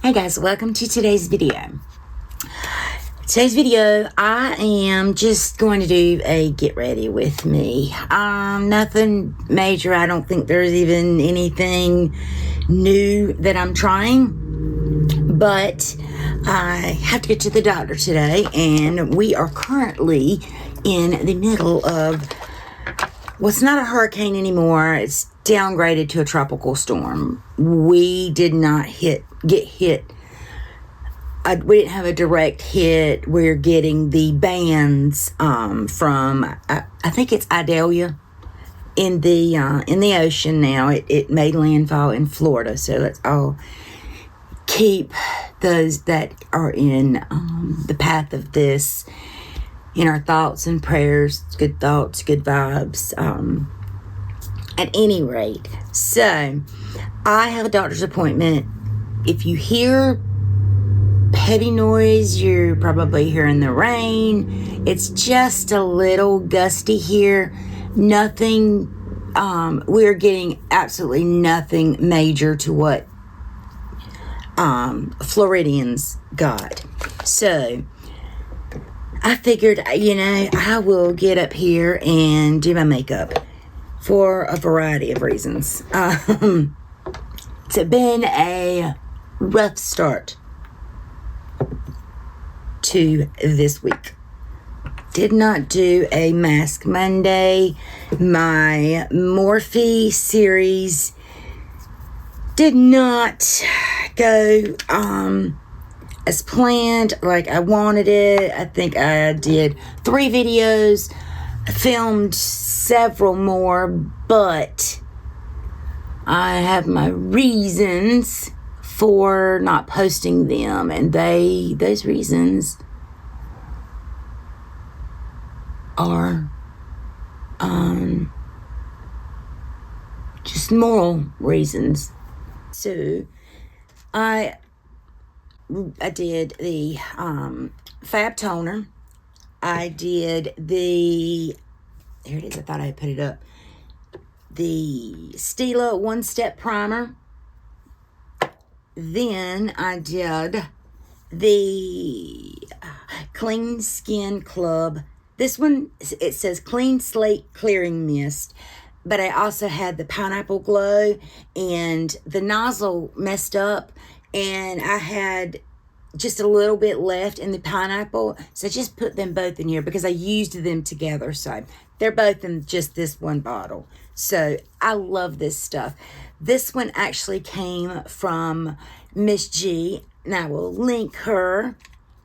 Hey guys, welcome to today's video. Today's video, I am just going to do a get ready with me. Nothing major. I don't think there's even anything new that I'm trying, but I have to get to the doctor today, and we are currently in the middle of what's not a hurricane anymore. It's downgraded to a tropical storm. We did not get hit. We didn't have a direct hit. We're getting the bands from I think it's Idalia in the ocean now. It made landfall in Florida, so let's all keep those that are in the path of this in our thoughts and prayers. Good thoughts, good vibes. At any rate, so I have a doctor's appointment. If you hear heavy noise, you're probably hearing the rain. It's just a little gusty here. Nothing, we're getting absolutely nothing major to what Floridians got. So I figured, I will get up here and do my makeup for a variety of reasons. It's been a rough start to this week. Did not do a Mask Monday. My Morphe series did not go as planned, like I wanted it. I think I did 3 videos. I filmed several more, but I have my reasons for not posting them, and those reasons are just moral reasons. So I did the Fab toner. I did the, here it is, I thought I had put it up, the Stila one-step primer. Then I did the Clean Skin Club. This one, it says Clean Slate Clearing Mist, but I also had the Pineapple Glow, and the nozzle messed up, and I had just a little bit left in the pineapple, so I just put them both in here because I used them together. So they're both in just this one bottle. So I love this stuff. This one actually came from Miss G, and I will link her.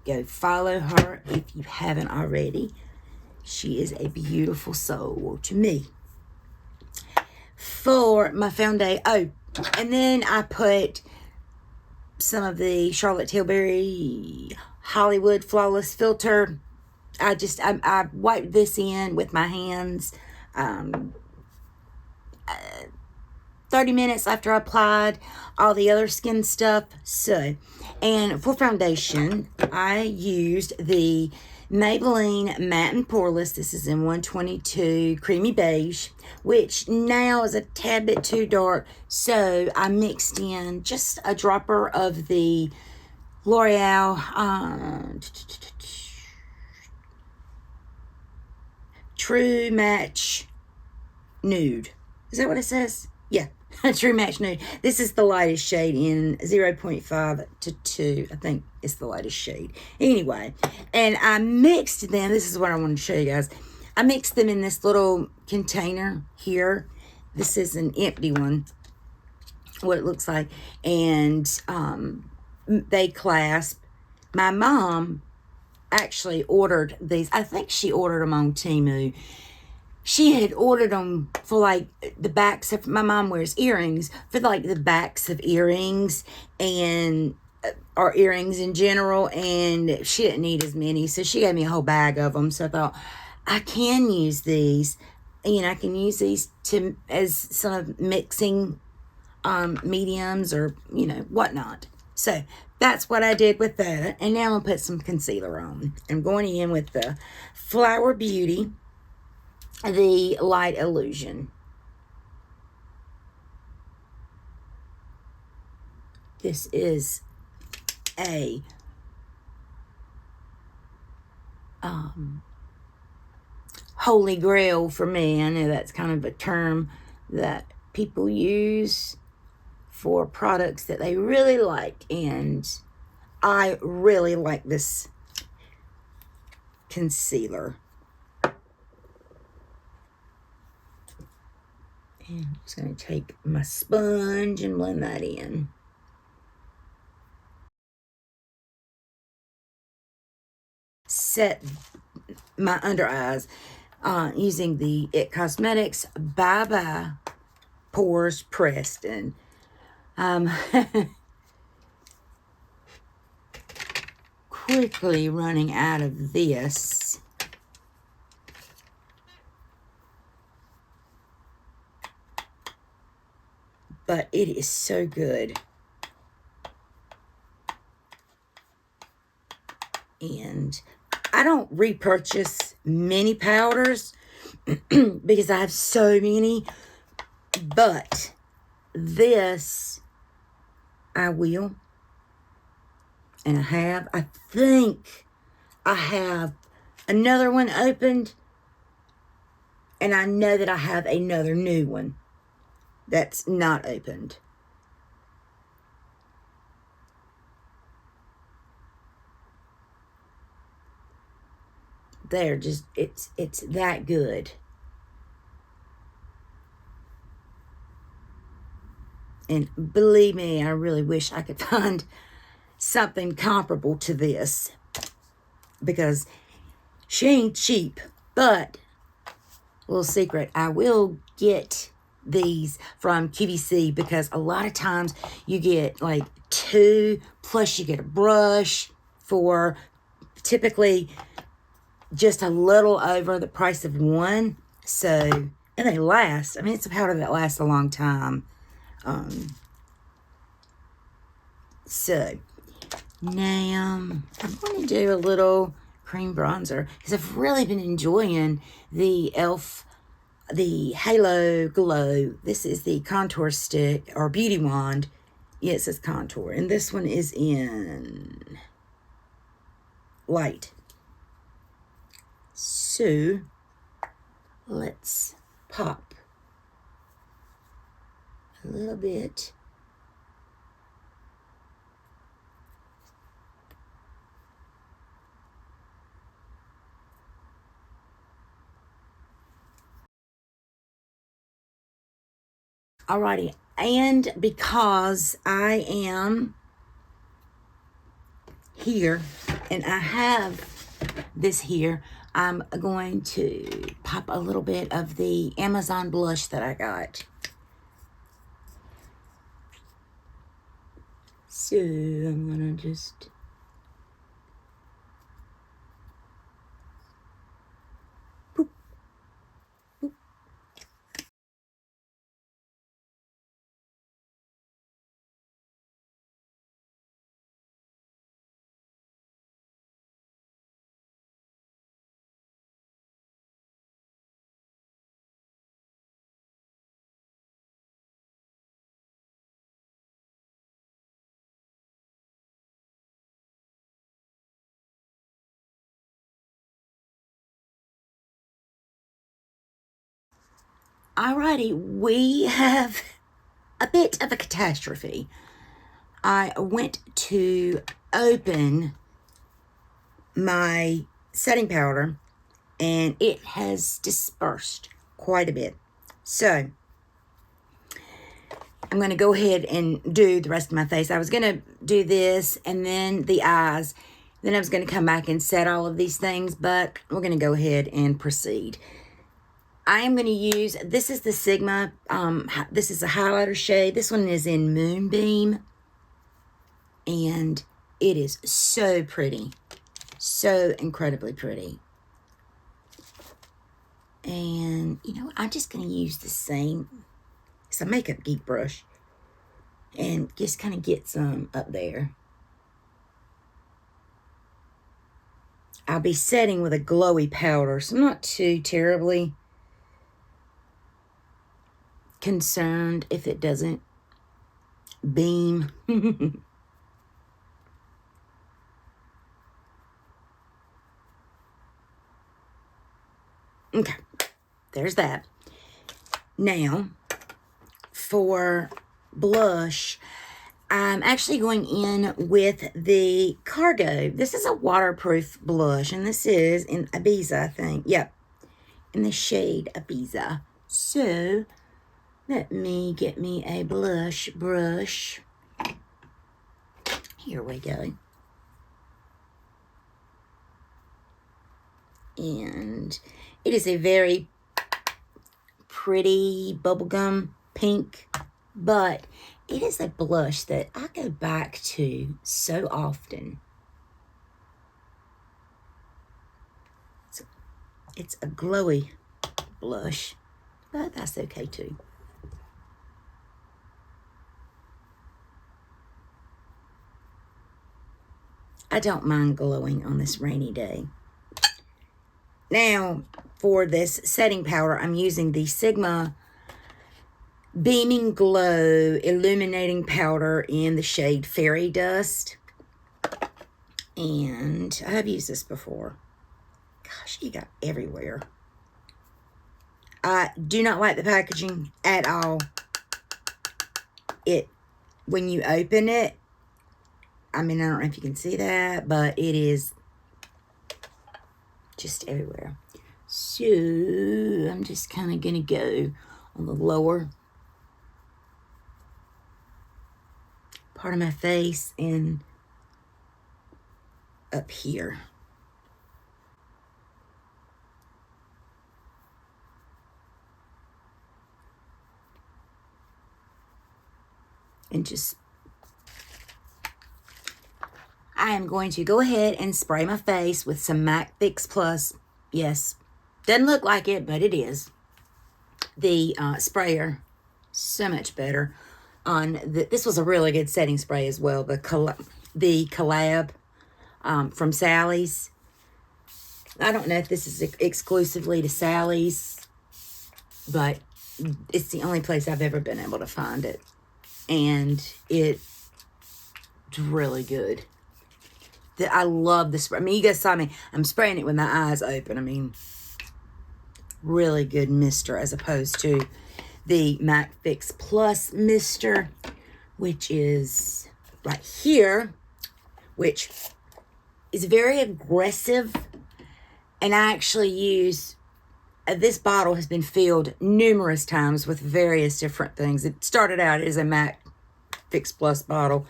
Go follow her if you haven't already. She is a beautiful soul to me. For my foundation, and then I put some of the Charlotte Tilbury Hollywood Flawless Filter. I wiped this in with my hands 30 minutes after I applied all the other skin stuff. So, and for foundation, I used the Maybelline Matte and Poreless. This is in 122 Creamy Beige, which now is a tad bit too dark. So I mixed in just a dropper of the L'Oreal True Match Nude. Is that what it says? Yeah. True Match Nude. This is the lightest shade in 0.5 to 2. I think it's the lightest shade. Anyway, and I mixed them. This is what I wanted to show you guys. I mixed them in this little container here. This is an empty one, what it looks like. And they clasp. My mom actually ordered these. I think she ordered them on Temu. She had ordered them for like the backs of, my mom wears earrings, for like the backs of earrings and or earrings in general, and she didn't need as many, so she gave me a whole bag of them. So I thought, I can use these, I can use these as some mixing mediums or whatnot. So that's what I did with that, and now I'm gonna put some concealer on. I'm going in with the Flower Beauty, the Light Illusion. This is a holy grail for me. I know that's kind of a term that people use for products that they really like, and I really like this concealer. And I'm just going to take my sponge and blend that in. Set my under eyes using the It Cosmetics Bye Bye Pores Pressed. And quickly running out of this. But it is so good. And I don't repurchase many powders because I have so many. But this, I will. And I have. I think I have another one opened. And I know that I have another new one that's not opened. They're just, it's that good. And believe me, I really wish I could find something comparable to this, because she ain't cheap. But little secret, I will get these from QVC, because a lot of times you get like 2, plus you get a brush for typically just a little over the price of 1. So, and they last. I mean, it's a powder that lasts a long time. So now I'm going to do a little cream bronzer, because I've really been enjoying the e.l.f. the Halo Glow. This is the contour stick or beauty wand. Yeah, it says contour, and this one is in light. So let's pop a little bit. Alrighty, and because I am here and I have this here, I'm going to pop a little bit of the Amazon blush that I got. So I'm gonna just boop, boop. Alrighty, we have a bit of a catastrophe. I went to open my setting powder and it has dispersed quite a bit. So I'm going to go ahead and do the rest of my face. I was going to do this and then the eyes. Then I was going to come back and set all of these things, but we're going to go ahead and proceed. I am going to use, this is the Sigma, this is a highlighter shade. This one is in Moonbeam, and it is so pretty. So incredibly pretty. And, you know, I'm just going to use the same, it's a Makeup Geek brush, and just kind of get some up there. I'll be setting with a glowy powder, so I'm not too terribly concerned if it doesn't beam. Okay, there's that. Now, for blush, I'm actually going in with the Cargo. This is a waterproof blush, and this is in Ibiza, I think. Yep, in the shade Ibiza. So, let me get me a blush brush. Here we go. And it is a very pretty bubblegum pink, but it is a blush that I go back to so often. It's a glowy blush, but that's okay too. I don't mind glowing on this rainy day. Now, for this setting powder, I'm using the Sigma Beaming Glow Illuminating Powder in the shade Fairy Dust. And I have used this before. Gosh, you got everywhere. I do not like the packaging at all. When you open it, I mean, I don't know if you can see that, but it is just everywhere. So, I'm just kind of going to go on the lower part of my face and up here. And just, I am going to go ahead and spray my face with some MAC Fix Plus. Yes, doesn't look like it, but it is. The sprayer, so much better. This was a really good setting spray as well. The Collab from Sally's. I don't know if this is exclusively to Sally's, but it's the only place I've ever been able to find it. And it's really good. I love the spray. I mean, you guys saw me. I'm spraying it with my eyes open. I mean, really good mister as opposed to the MAC Fix Plus mister, which is right here, which is very aggressive. And I actually use, this bottle has been filled numerous times with various different things. It started out as a MAC Fix Plus bottle,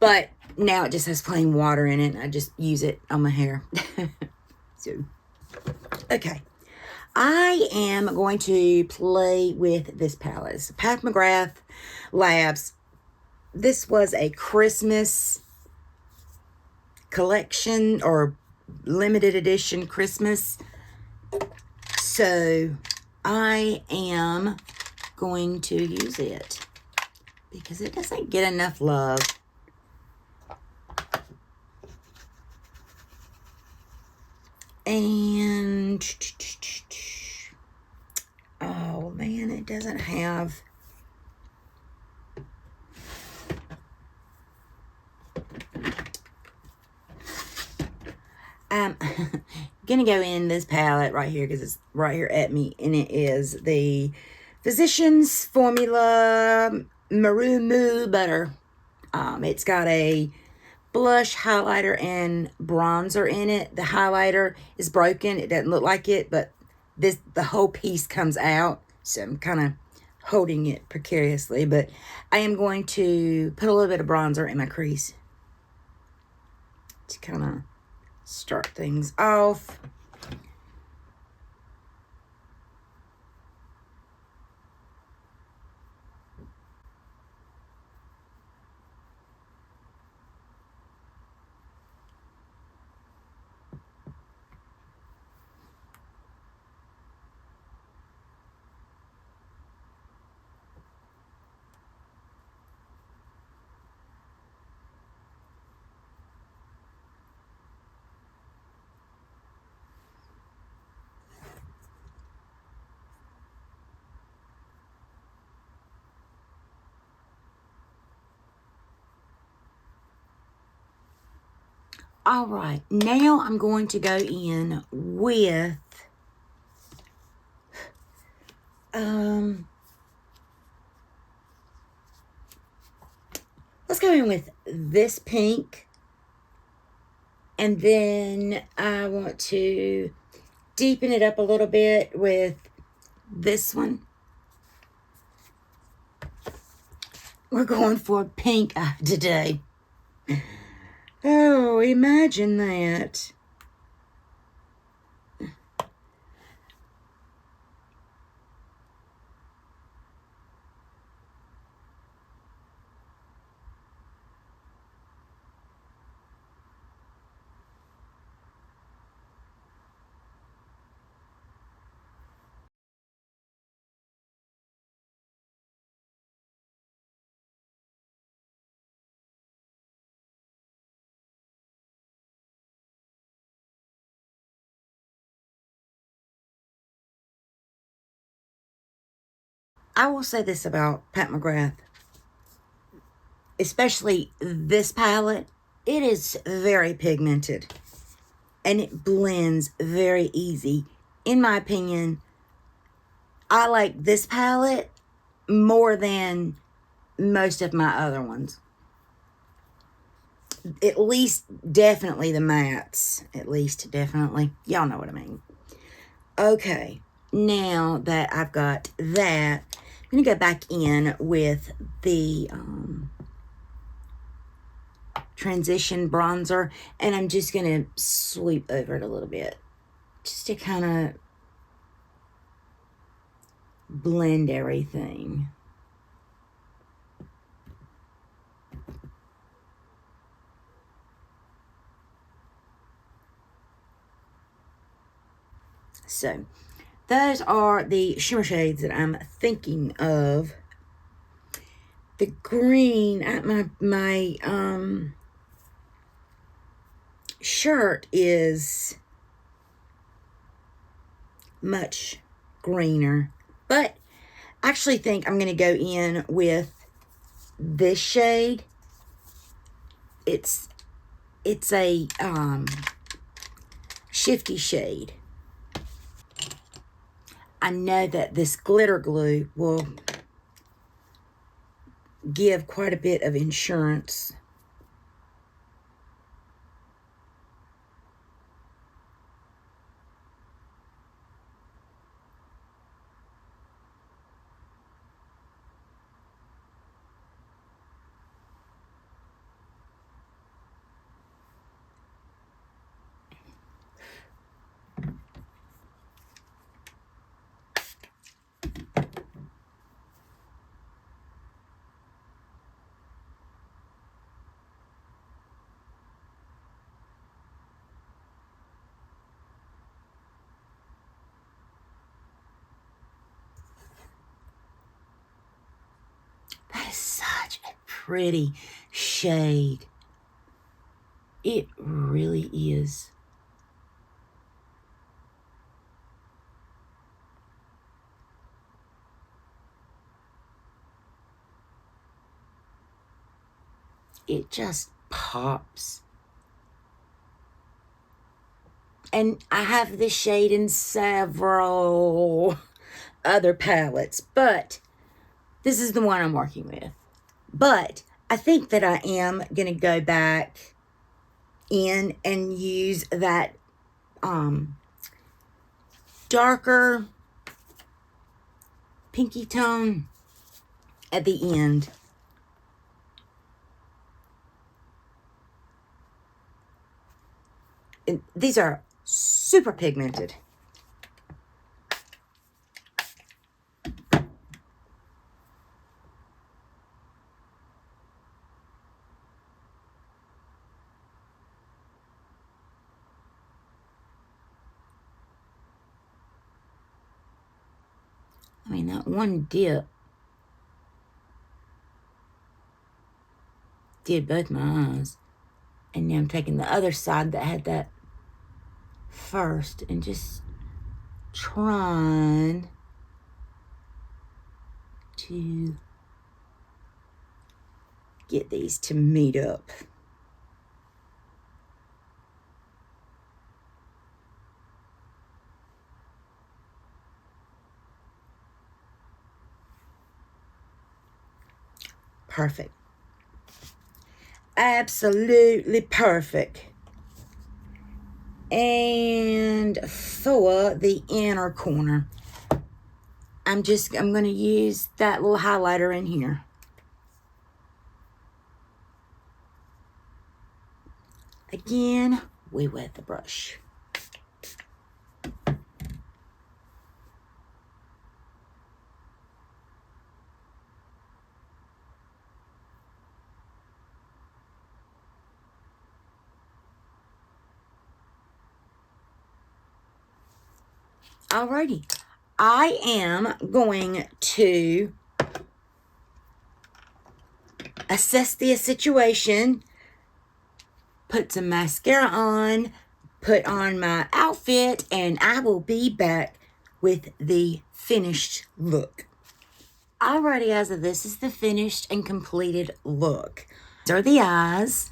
but now it just has plain water in it, and I just use it on my hair. So, okay. I am going to play with this palette. It's Pat McGrath Labs. This was a Christmas collection or limited edition Christmas. So I am going to use it because it doesn't get enough love. And oh man, it doesn't have I'm gonna go in this palette right here because it's right here at me, and it is the Physicians Formula Marumu Butter. It's got a blush, highlighter, and bronzer in it. The highlighter is broken. It doesn't look like it, but the whole piece comes out. So I'm kind of holding it precariously, but I am going to put a little bit of bronzer in my crease to kind of start things off. All right, now I'm going to go in with let's go in with this pink. And then I want to deepen it up a little bit with this one. We're going for pink eye today. Oh, imagine that. I will say this about Pat McGrath, especially this palette. It is very pigmented and it blends very easy. In my opinion, I like this palette more than most of my other ones. At least definitely the mattes. At least definitely. Y'all know what I mean. Okay, now that I've got that, I'm going to go back in with the transition bronzer, and I'm just going to sweep over it a little bit just to kind of blend everything. So those are the shimmer shades that I'm thinking of. The green at my shirt is much greener, but I actually think I'm going to go in with this shade. It's a shifty shade. I know that this glitter glue will give quite a bit of insurance. That is such a pretty shade. It really is. It just pops. And I have this shade in several other palettes, but this is the one I'm working with. But I think that I am going to go back in and use that darker pinky tone at the end. And these are super pigmented. I mean, that one dip did both my eyes. And now I'm taking the other side that had that first and just trying to get these to meet up. perfect. Absolutely perfect. And for the inner corner, I'm going to use that little highlighter in here. Again, we wet the brush. Alrighty, I am going to assess the situation, put some mascara on, put on my outfit, and I will be back with the finished look. Alrighty, as of this is the finished and completed look. These are the eyes.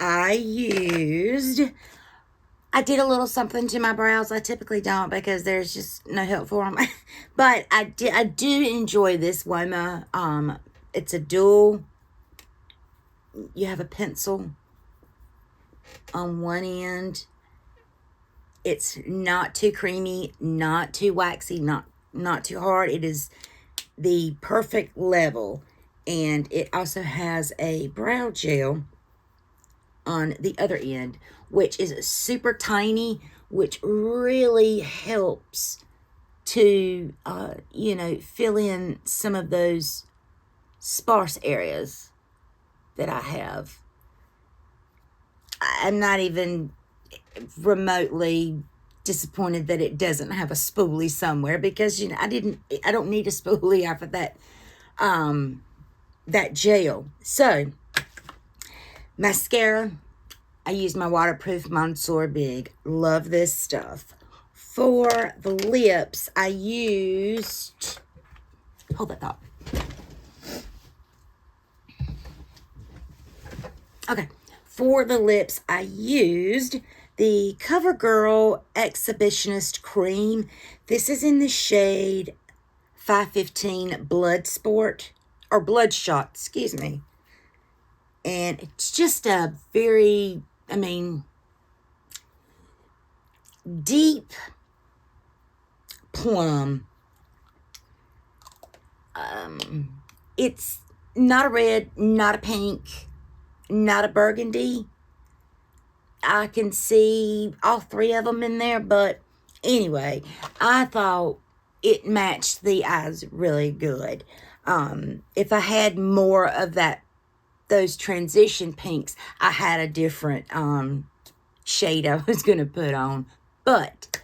I did a little something to my brows. I typically don't because there's just no help for them. But I do enjoy this Woma. It's a dual. You have a pencil on one end. It's not too creamy, not too waxy, not too hard. It is the perfect level. And it also has a brow gel on the other end, which is super tiny, which really helps to, you know, fill in some of those sparse areas that I have. I'm not even remotely disappointed that it doesn't have a spoolie somewhere, because, you know, I don't need a spoolie after that gel. So, mascara, I used my waterproof Monsieur Big. Love this stuff. For the lips, I used, hold that thought. Okay, for the lips, I used the CoverGirl Exhibitionist Cream. This is in the shade 515 Bloodsport, or Bloodshot, excuse me. And it's just a very, I mean, deep plum. It's not a red, not a pink, not a burgundy. I can see all three of them in there, but anyway, I thought it matched the eyes really good. If I had more of those transition pinks, I had a different shade I was going to put on. But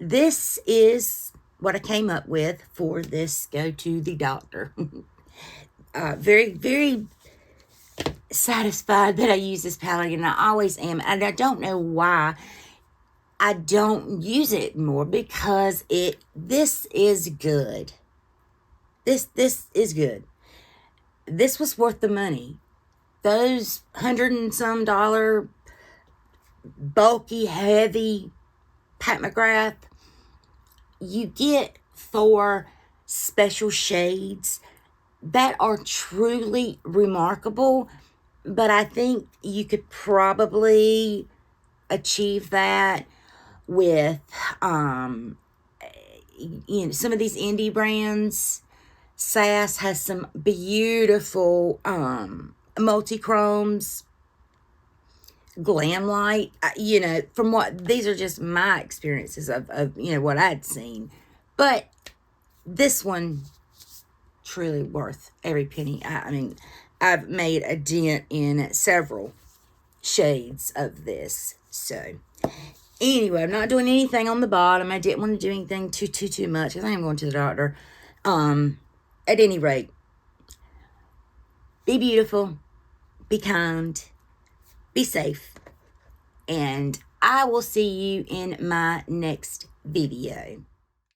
this is what I came up with for this Go to the Doctor. Very, very satisfied that I use this palette, and I always am. And I don't know why I don't use it more, because this is good. This is good. This was worth the money. Those $100 and some bulky, heavy Pat McGrath, you get 4 special shades that are truly remarkable, but I think you could probably achieve that with, you know, some of these indie brands. Sass has some beautiful multi-chromes. Glamlight, you know, from what, these are just my experiences of you know, what I'd seen. But this one, truly worth every penny. I mean, I've made a dent in several shades of this. So, anyway, I'm not doing anything on the bottom. I didn't want to do anything too much, because I am going to the doctor. At any rate, be beautiful, be kind, be safe, and I will see you in my next video.